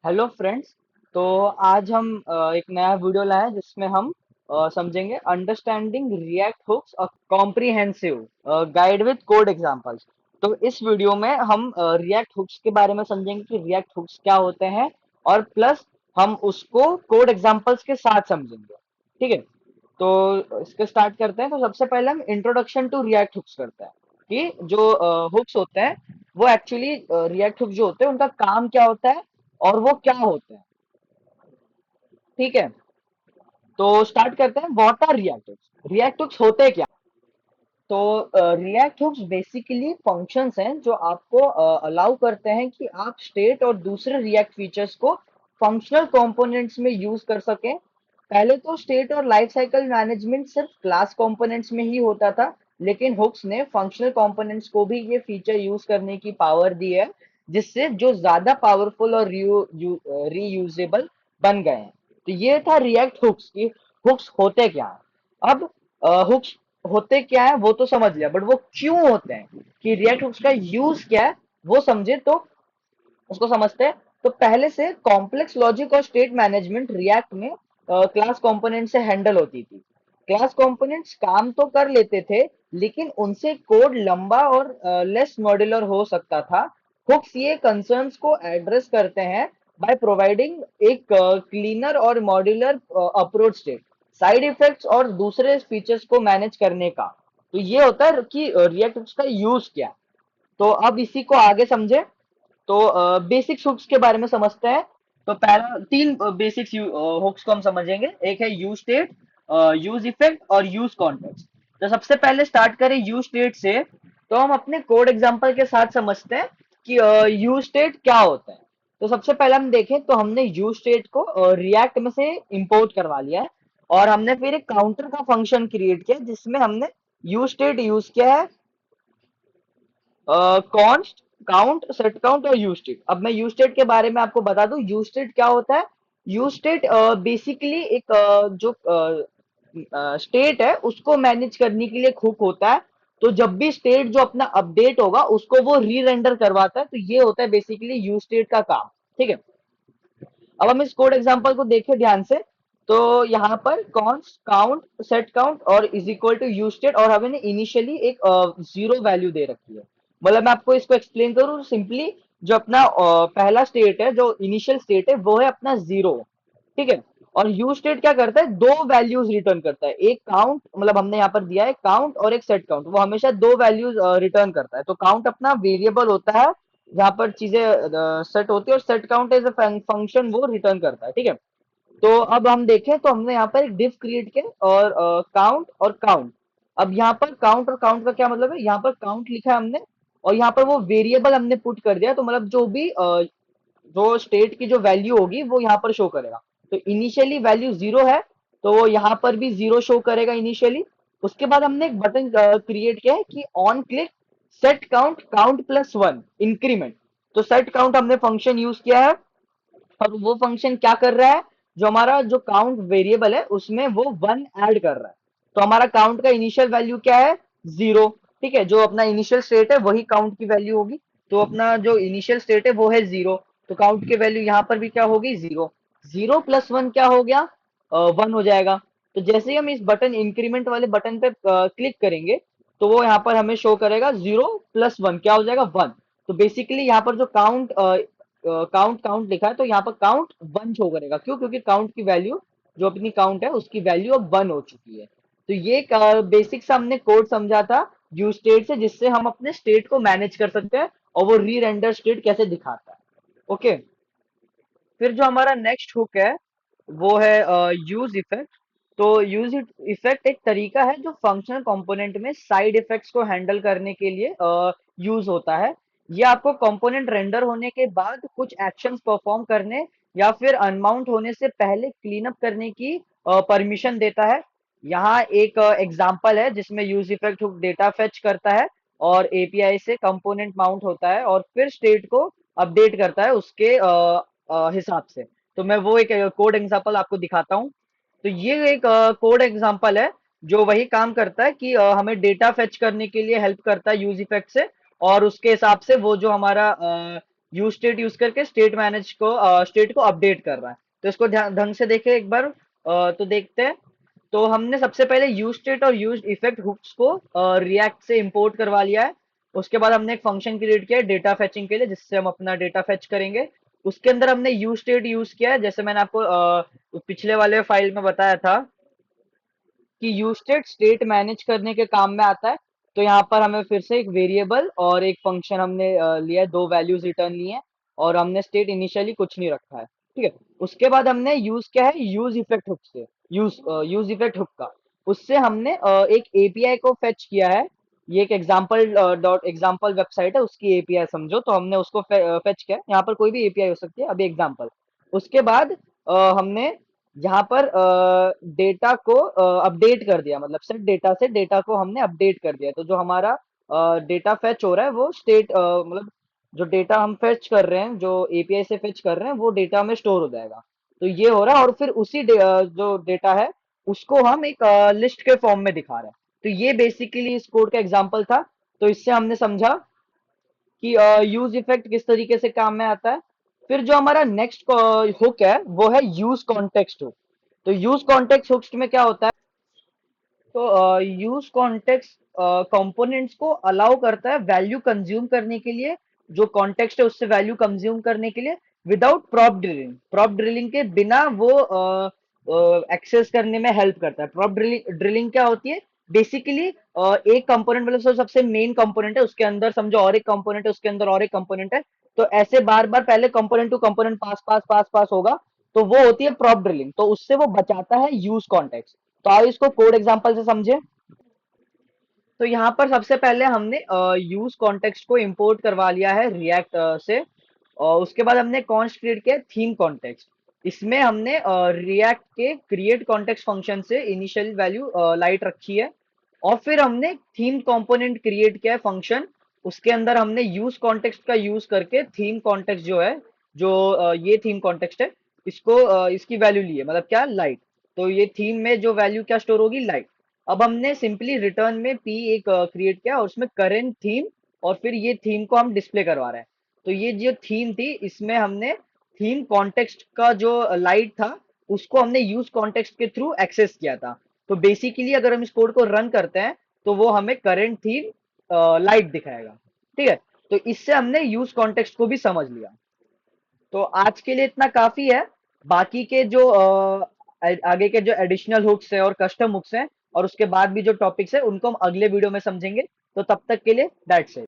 Hello friends. तो आज हम एक नया वीडियो लाए हैं जिसमें हम समझेंगे understanding React hooks a comprehensive guide with code examples. तो इस वीडियो में हम रिएक्ट हुक्स के बारे में समझेंगे कि रिएक्ट हुक्स क्या होते हैं, और प्लस हम उसको कोड एग्जांपल्स के साथ समझेंगे। ठीक है, तो इसके स्टार्ट करते हैं। तो सबसे पहले हम इंट्रोडक्शन टू रिएक्ट हुक्स करते हैं कि जो हुक्स होते हैं वो एक्चुअली रिएक्ट हुक्स जो होते हैं उनका काम क्या होता है और वो क्या होते हैं। ठीक है, तो स्टार्ट करते हैं। What are React hooks? React hooks होते क्या? तो रिएक्ट हुक्स बेसिकली फंक्शंस हैं जो आपको अलाउ करते हैं कि आप स्टेट और दूसरे रिएक्ट फीचर्स को फंक्शनल कंपोनेंट्स में यूज कर सकें। पहले तो स्टेट और लाइफ साइकिल मैनेजमेंट सिर्फ क्लास कंपोनेंट्स में ही होता था, लेकिन हुक्स ने फंक्शनल कंपोनेंट्स को भी ये फीचर यूज करने की पावर दी है, जिससे जो ज्यादा पावरफुल और रीयूजेबल बन गए हैं। तो ये था रिएक्ट हुक्स की हुक्स होते क्या हैं। अब हुक्स होते क्या है वो तो समझ लिया, बट वो क्यों होते हैं, कि रिएक्ट हुक्स का यूज क्या है वो समझे तो उसको समझते हैं। तो पहले से कॉम्प्लेक्स लॉजिक और स्टेट मैनेजमेंट रिएक्ट में क्लास कंपोनेंट से हैंडल होती थी। क्लास कंपोनेंट्स काम तो कर लेते थे, लेकिन उनसे कोड लंबा और लेस मॉड्यूलर हो सकता था। हुक्स ये कंसर्न्स को एड्रेस करते हैं बाय प्रोवाइडिंग एक क्लीनर और मॉड्यूलर अप्रोच से साइड इफेक्ट्स और दूसरे फीचर्स को मैनेज करने का। तो ये होता है कि रिएक्ट हुक्स का यूज क्या है। तो अब इसी को आगे समझे, तो बेसिक्स हुक्स के बारे में समझते हैं। तो पहला तीन बेसिक्स हुक्स को हम समझेंगे। एक है यूज स्टेट, यूज इफेक्ट और यूज कॉन्टेक्स्ट। तो सबसे पहले स्टार्ट करें यूज स्टेट से। तो हम अपने कोड एग्जांपल के साथ समझते हैं कि यूज स्टेट क्या होता है। तो सबसे पहले हम देखें तो हमने यूज स्टेट को रिएक्ट में से इंपोर्ट करवा लिया है, और हमने फिर एक काउंटर का फंक्शन क्रिएट किया जिसमें हमने यूज स्टेट यूज किया है, कॉन्स्ट, काउंट, सेट काउंट और यूज स्टेट। अब मैं यूज स्टेट के बारे में आपको बता दूं यूज स्टेट क्या होता है। यूज स्टेट बेसिकली एक जो स्टेट है उसको मैनेज करने के लिए हुक होता है। तो जब भी स्टेट जो अपना अपडेट होगा उसको वो री रेंडर करवाता है। तो ये होता है बेसिकली यूज स्टेट का काम। ठीक है, अब हम इस कोड एग्जांपल को देखें ध्यान से। तो यहाँ पर कॉन्स्ट, काउंट, सेट काउंट और is equal to use state, और हमें इनिशियली एक जीरो वैल्यू दे रखी है। मतलब मैं आपको इसको एक्सप्लेन करूँ सिंपली, जो अपना पहला स्टेट है, जो इनिशियल स्टेट है, वो है अपना जीरो। ठीक है, और यूज स्टेट क्या करता है, दो वैल्यूज रिटर्न करता है। एक काउंट, मतलब हमने यहाँ पर दिया है काउंट, और एक सेट काउंट। वो हमेशा दो वैल्यूज रिटर्न करता है। तो काउंट अपना वेरिएबल होता है जहां पर चीजें सेट होती है, और set count as a function वो रिटर्न करता है। ठीक है, तो अब हम देखें तो हमने यहाँ पर एक डिफ क्रिएट किया, और काउंट और काउंट। अब यहाँ पर काउंट और काउंट का क्या मतलब है, यहाँ पर काउंट लिखा है हमने, और यहाँ पर वो वेरिएबल हमने पुट कर दिया। तो मतलब जो भी जो स्टेट की जो वैल्यू होगी वो यहाँ पर शो करेगा। तो इनिशियली वैल्यू जीरो है, तो वो यहाँ पर भी जीरो शो करेगा इनिशियली। उसके बाद हमने एक बटन क्रिएट किया है कि on click set count, count plus one increment. तो सेट काउंट हमने फंक्शन यूज किया है, और वो फंक्शन क्या कर रहा है, जो हमारा जो काउंट वेरिएबल है उसमें वो वन ऐड कर रहा है। तो हमारा काउंट का इनिशियल वैल्यू क्या है, जीरो। ठीक है, जो अपना इनिशियल स्टेट है वही काउंट की वैल्यू होगी। तो अपना जो इनिशियल स्टेट है वो है जीरो, तो काउंट की वैल्यू यहाँ पर भी क्या होगी, जीरो। जीरो प्लस वन क्या हो गया, वन हो जाएगा। तो जैसे ही हम इस बटन इंक्रीमेंट वाले बटन पे क्लिक करेंगे, तो वो यहाँ पर हमें शो करेगा जीरो प्लस वन क्या हो जाएगा, वन। तो बेसिकली यहाँ पर जो काउंट काउंट काउंट लिखा है, तो यहाँ पर काउंट वन शो करेगा। क्यों? क्योंकि काउंट की वैल्यू, जो अपनी काउंट है उसकी वैल्यू अब वन हो चुकी है। तो ये बेसिक सा हमने कोड समझा था यूज स्टेट से, जिससे हम अपने स्टेट को मैनेज कर सकते हैं, और वो री रेंडर स्टेट कैसे दिखाता है। ओके, फिर जो हमारा नेक्स्ट हुक है वो है यूज इफेक्ट। तो यूज इफेक्ट एक तरीका है जो फंक्शनल कंपोनेंट में साइड इफेक्ट्स को हैंडल करने के लिए यूज होता है। ये आपको कंपोनेंट रेंडर होने के बाद कुछ एक्शंस परफॉर्म करने या फिर अनमाउंट होने से पहले क्लीन अप करने की परमिशन देता है। यहाँ एक एग्जांपल है जिसमें use effect hook data fetch करता है, और एपीआई से कंपोनेंट माउंट होता है, और फिर स्टेट को अपडेट करता है उसके हिसाब से। तो मैं वो एक कोड एग्जांपल आपको दिखाता हूँ। तो ये एक कोड एग्जांपल है जो वही काम करता है कि हमें डेटा फेच करने के लिए हेल्प करता है यूज इफेक्ट से, और उसके हिसाब से वो जो हमारा यूज स्टेट यूज करके स्टेट को अपडेट कर रहा है। तो इसको ढंग से देखें एक बार, तो देखते हैं। तो हमने सबसे पहले यूज स्टेट और यूज इफेक्ट हुक्स को रिएक्ट से इंपोर्ट करवा लिया है। उसके बाद हमने एक फंक्शन क्रिएट किया है डेटा फेचिंग के लिए, जिससे हम अपना डेटा फेच करेंगे। उसके अंदर हमने यूज स्टेट यूज किया है, जैसे मैंने आपको पिछले वाले फाइल में बताया था कि यूस्टेट स्टेट मैनेज करने के काम में आता है। तो यहाँ पर हमें फिर से एक वेरिएबल और एक फंक्शन हमने लिया है, दो वैल्यूज रिटर्न लिए हैं, और हमने स्टेट इनिशियली कुछ नहीं रखा है। ठीक है। उसके बाद हमने यूज क्या है, यूज इफेक्ट हुक से, यूज इफेक्ट हुक का, उससे हमने एक एपीआई को फेच किया है। ये एक एग्जाम्पल डॉट एग्जाम्पल वेबसाइट है, उसकी एपीआई समझो, तो हमने उसको फेच किया है। यहाँ पर कोई भी एपीआई हो सकती है, अभी एग्जाम्पल। उसके बाद हमने यहाँ पर डेटा को अपडेट कर दिया, मतलब सेट डेटा से डेटा को हमने अपडेट कर दिया। तो जो हमारा डेटा फेच हो रहा है वो स्टेट, मतलब जो डेटा हम फेच कर रहे हैं, जो एपीआई से फेच कर रहे हैं, वो डेटा में स्टोर हो जाएगा। तो ये हो रहा है, और फिर उसी जो डेटा है उसको हम एक लिस्ट के फॉर्म में दिखा रहे हैं। तो ये बेसिकली इस कोड का एग्जाम्पल था। तो इससे हमने समझा कि यूज इफेक्ट किस तरीके से काम में आता है। फिर जो हमारा नेक्स्ट हुक है वो है यूज कॉन्टेक्स्ट हुक। तो यूज कॉन्टेक्स्ट हुक्स में क्या होता है, तो यूज कॉन्टेक्स्ट कंपोनेंट्स को अलाउ करता है वैल्यू कंज्यूम करने के लिए, जो कॉन्टेक्स्ट है उससे वैल्यू कंज्यूम करने के लिए, विदाउट प्रॉप ड्रिलिंग के बिना वो एक्सेस करने में हेल्प करता है। प्रॉप ड्रिलिंग क्या होती है, बेसिकली एक कंपोनेंट, मतलब सबसे मेन कंपोनेंट है, उसके अंदर समझो और एक कंपोनेंट है, उसके अंदर और एक कंपोनेंट है। तो ऐसे बार बार पहले कंपोनेंट टू कंपोनेंट पास पास पास पास होगा, तो वो होती है प्रॉप ड्रिलिंग। तो उससे वो बचाता है यूज कॉन्टेक्स्ट। तो आओ इसको कोड एग्जांपल से समझे। तो यहाँ पर सबसे पहले हमने यूज कॉन्टेक्स्ट को इंपोर्ट करवा लिया है रिएक्ट से, और उसके बाद हमने कॉन्स्ट क्रिएट किया थीम कॉन्टेक्स्ट। इसमें हमने रिएक्ट के क्रिएट कॉन्टेक्स्ट फंक्शन से इनिशियल वैल्यू लाइट रखी है, और फिर हमने थीम कंपोनेंट क्रिएट किया है फंक्शन। उसके अंदर हमने यूज कॉन्टेक्स्ट का यूज करके थीम कॉन्टेक्स्ट जो है, जो ये थीम कॉन्टेक्स्ट है, इसको इसकी वैल्यू ली है, मतलब क्या, लाइट। तो ये थीम में जो वैल्यू क्या स्टोर होगी, लाइट। अब हमने सिंपली रिटर्न में पी एक क्रिएट किया और उसमें करेंट थीम, और फिर ये थीम को हम डिस्प्ले करवा रहे हैं। तो ये जो थीम थी, इसमें हमने थीम कॉन्टेक्स्ट का जो लाइट था उसको हमने यूज कॉन्टेक्स्ट के थ्रू एक्सेस किया था। तो बेसिकली अगर हम इस कोड को रन करते हैं तो वो हमें करंट थीम लाइट दिखाएगा। ठीक है। तो इससे हमने यूज कॉन्टेक्स्ट को भी समझ लिया। तो आज के लिए इतना काफी है। बाकी के जो आगे के जो एडिशनल हुक्स है और कस्टम हुक्स हैं, और उसके बाद भी जो टॉपिक्स है, उनको हम अगले वीडियो में समझेंगे। तो तब तक के लिए दैट्स इट।